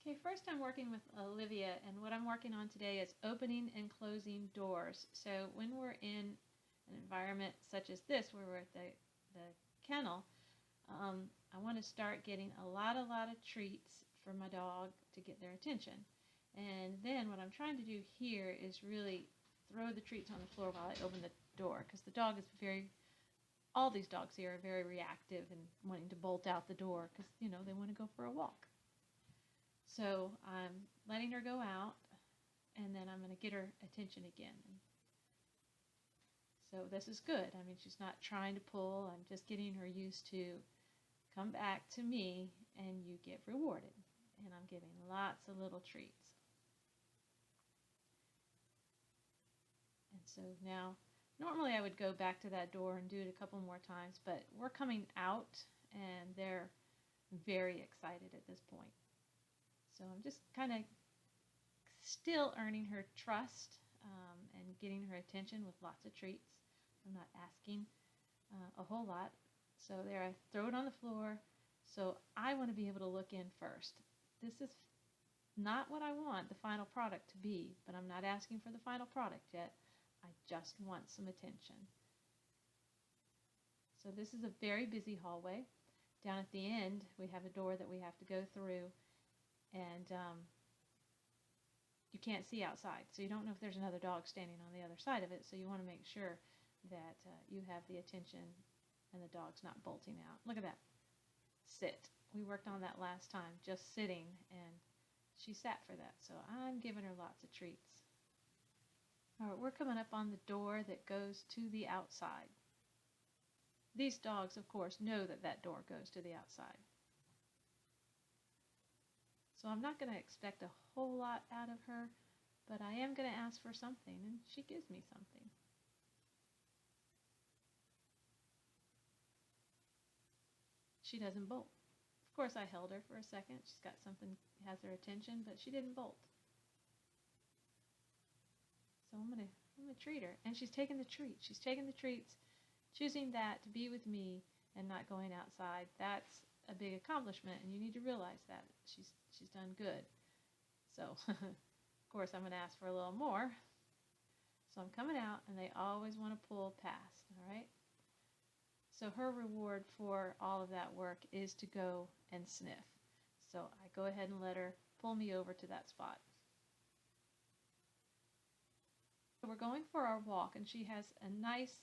Okay, first I'm working with Olivia, and what I'm working on today is opening and closing doors. So when we're in an environment such as this, where we're at the kennel, I want to start getting a lot of treats for my dog to get their attention. And then what I'm trying to do here is really throw the treats on the floor while I open the door, because the dog is all these dogs here are very reactive and wanting to bolt out the door because, they want to go for a walk. So I'm letting her go out, and then I'm going to get her attention again. So this is good. I mean, she's not trying to pull. I'm just getting her used to come back to me and you get rewarded. And I'm giving lots of little treats. And so now, normally I would go back to that door and do it a couple more times, but we're coming out and they're very excited at this point. So I'm just kind of still earning her trust and getting her attention with lots of treats. I'm not asking a whole lot. So there, I throw it on the floor. So I want to be able to look in first. This is not what I want the final product to be, but I'm not asking for the final product yet. I just want some attention. So this is a very busy hallway. Down at the end, we have a door that we have to go through, and you can't see outside, so you don't know if there's another dog standing on the other side of it, so you want to make sure that you have the attention and the dog's not bolting out. Look at that. Sit. We worked on that last time, just sitting, and she sat for that, so I'm giving her lots of treats. All right, we're coming up on the door that goes to the outside. These dogs, of course, know that that door goes to the outside. So I'm not going to expect a whole lot out of her, but I am going to ask for something, and she gives me something. She doesn't bolt. Of course, I held her for a second. She's got something, has her attention, but she didn't bolt. So I'm gonna treat her, and she's taking the treats. She's taking the treats, choosing that to be with me and not going outside. That's a big accomplishment, and you need to realize that she's done good. So, of course, I'm gonna ask for a little more. So I'm coming out, and they always want to pull past. All right. So her reward for all of that work is to go and sniff. So I go ahead and let her pull me over to that spot. So we're going for our walk, and she has a nice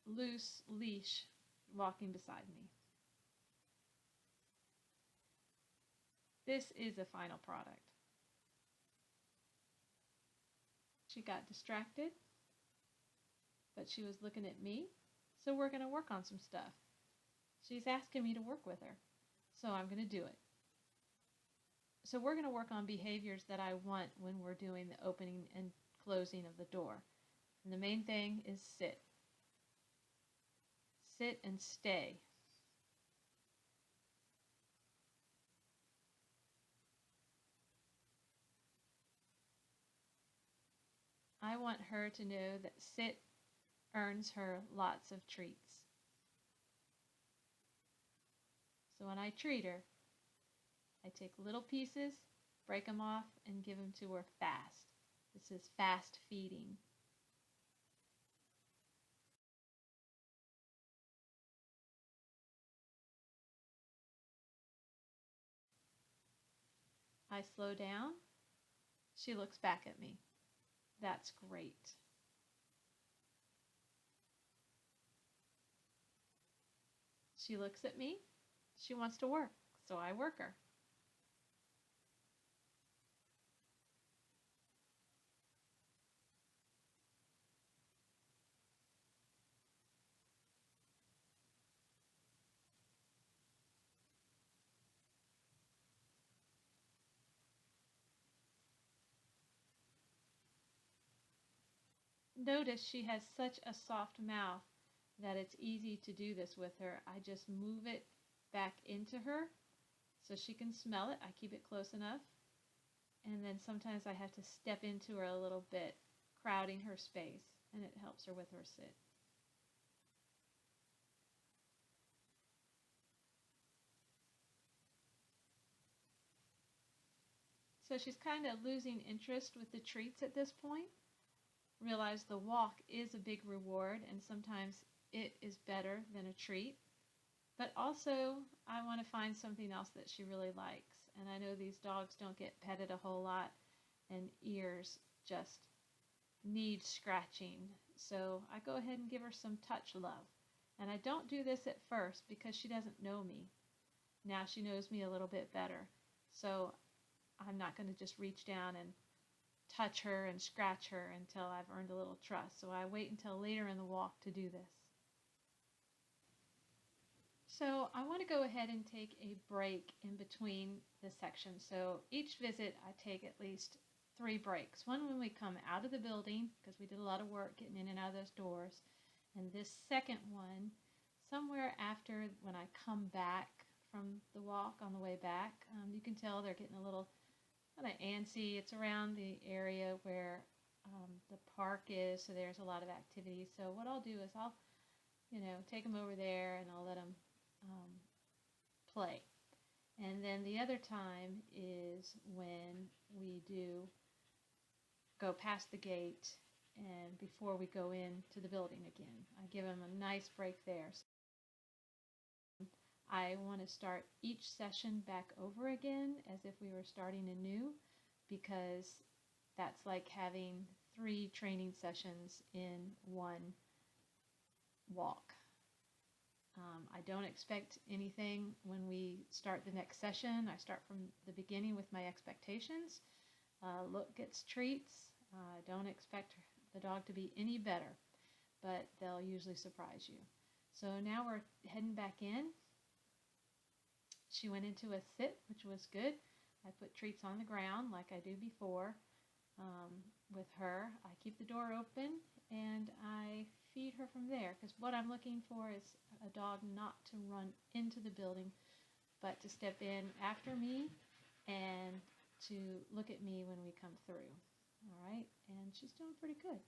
loose leash walking beside me. This is a final product. She got distracted, but she was looking at me, so we're going to work on some stuff. She's asking me to work with her, so I'm going to do it. So we're going to work on behaviors that I want when we're doing the opening and closing of the door. And the main thing is sit. Sit and stay. I want her to know that sit earns her lots of treats. So when I treat her, I take little pieces, break them off, and give them to her fast. This is fast feeding. I slow down. She looks back at me. That's great. She looks at me. She wants to work, so I work her. Notice she has such a soft mouth that it's easy to do this with her. I just move it back into her so she can smell it. I keep it close enough. And then sometimes I have to step into her a little bit, crowding her space, and it helps her with her sit. So she's kind of losing interest with the treats at this point. Realize the walk is a big reward, and sometimes it is better than a treat. But also, I want to find something else that she really likes. And I know these dogs don't get petted a whole lot, and ears just need scratching. So I go ahead and give her some touch love. And I don't do this at first because she doesn't know me. Now she knows me a little bit better. So I'm not going to just reach down and touch her and scratch her until I've earned a little trust. So I wait until later in the walk to do this. So I want to go ahead and take a break in between the sections. So each visit I take at least 3 breaks. One when we come out of the building, because we did a lot of work getting in and out of those doors. And this second one, somewhere after when I come back from the walk on the way back, you can tell they're getting a little kind of antsy. It's around the area where the park is, so there's a lot of activity. So what I'll do is I'll, take them over there and I'll let them play. And then the other time is when we do go past the gate and before we go into the building again. I give them a nice break there. I want to start each session back over again as if we were starting anew, because that's like having 3 training sessions in one walk. I don't expect anything when we start the next session. I start from the beginning with my expectations. Look gets treats. I don't expect the dog to be any better, but they'll usually surprise you. So now we're heading back in. She went into a sit, which was good. I put treats on the ground like I do before with her. I keep the door open and I feed her from there, because what I'm looking for is a dog not to run into the building, but to step in after me and to look at me when we come through. All right, and she's doing pretty good.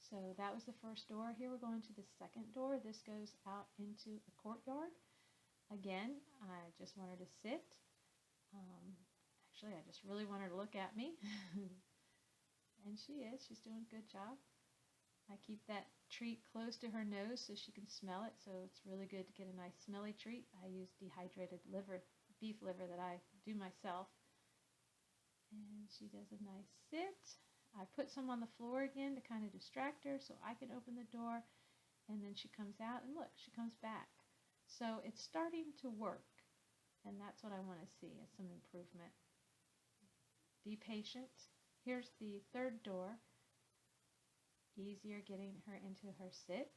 So that was the first door. Here we're going to the second door. This goes out into a courtyard. Again, I just want her to sit. Actually, I just really want her to look at me. And she is. She's doing a good job. I keep that treat close to her nose so she can smell it. So it's really good to get a nice smelly treat. I use dehydrated beef liver that I do myself. And she does a nice sit. I put some on the floor again to kind of distract her so I can open the door. And then she comes out and look, she comes back. So it's starting to work. And that's what I want to see, is some improvement. Be patient. Here's the third door. Easier getting her into her sit.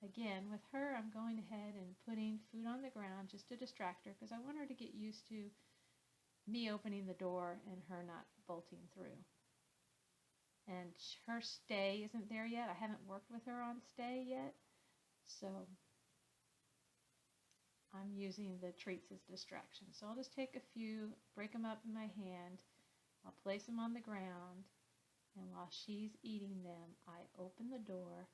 Again, with her, I'm going ahead and putting food on the ground just to distract her, because I want her to get used to me opening the door and her not bolting through. And her stay isn't there yet. I haven't worked with her on stay yet. So I'm using the treats as distraction. So I'll just take a few, break them up in my hand. I'll place them on the ground, and while she's eating them, I open the door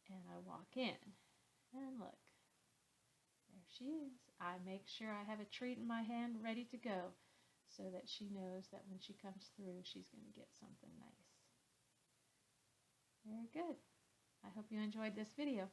and I walk in. And look, there she is. I make sure I have a treat in my hand ready to go so that she knows that when she comes through, she's going to get something nice. Very good. I hope you enjoyed this video.